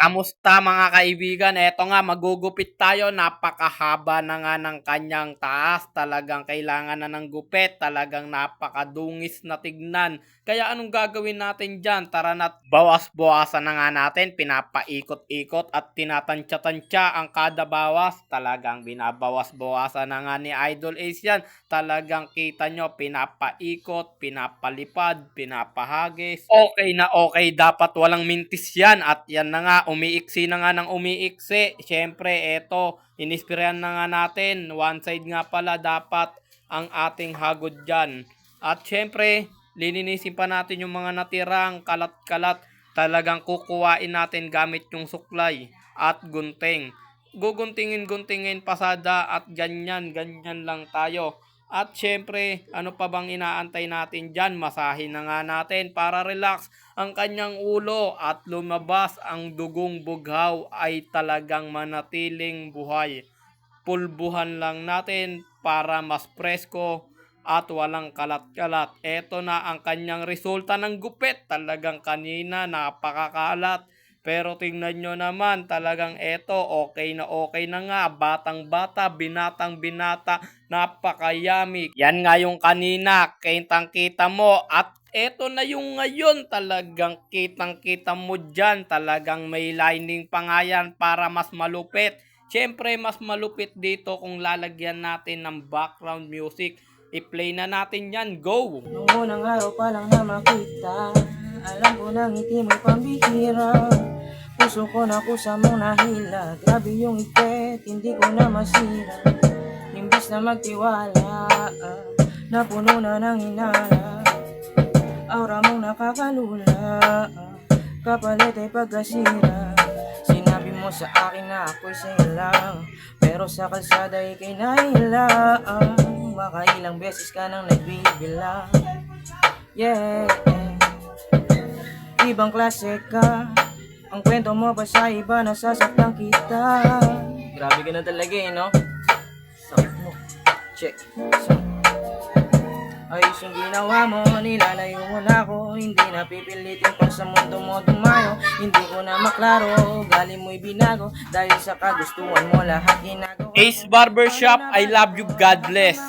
Kamusta mga kaibigan? Eto nga, magugupit tayo. Napakahaba na nga ng kanyang taas. Talagang kailangan na ng gupit. Talagang napakadungis na tignan. Kaya anong gagawin natin dyan? Tara na't bawas-bawasan na nga natin. Pinapaikot-ikot at tinatansya-tansya ang kada bawas. Talagang binabawas-bawasan na nga ni Idol Ace yan. Talagang kita nyo, pinapaikot, pinapalipad, pinapahagis. Okay na okay, dapat walang mintis yan. At yan na nga, umiiksi na nga ng umiiksi. Siyempre, eto, inispirahan na nga natin. One side nga pala dapat ang ating hagod dyan. At siyempre, lininisin pa natin yung mga natirang kalat-kalat. Talagang kukuhain natin gamit yung suklay at gunting. Guguntingin-guntingin pasada at ganyan lang tayo. At syempre, ano pa bang inaantay natin dyan? Masahin na nga natin para relax ang kanyang ulo at lumabas ang dugong bughaw ay talagang manatiling buhay. Pulbuhan lang natin para mas presko at walang kalat-kalat. Ito na ang kanyang resulta ng gupit. Talagang kanina napakakalat. Pero tingnan nyo naman, talagang eto, okay na nga. Batang-bata, binatang-binata, napakayami. Yan nga yung kanina, kitang-kita mo. At eto na yung ngayon, talagang kitang-kita mo dyan. Talagang may lining pa nga yan para mas malupit. Siyempre, mas malupit dito kung lalagyan natin ng background music. I-play na natin yan. Go! Noong unang araw pa lang na makita, alam ko nang ngiti mo'y pambihira. Puso ko na kusa mong nahila. Grabe yung ipet, hindi ko na masira. Imbis na magtiwala, napuno na ng hinala. Aura mong nakakalula, kapalit ay pagkasira. Sinabi mo sa akin na ako'y sa'yo lang, pero sa kalsada ika'y nahilang. Makailang beses ka nang nagbibilang. Yeah, ibang klase ka. Ang kwento mo pa sa iba, nasasaktan kita. Grabe ka na talaga no? Sakit mo. Check. Ayos yung ginawa mo, nilalayo mo na ako. Hindi na pipilitin pa sa mundo mo dumayo. Hindi ko na maklaro, gali mo'y binago. Dahil sa kagustuhan mo lahat ginagawa. Ace Barbershop, I love you, God bless.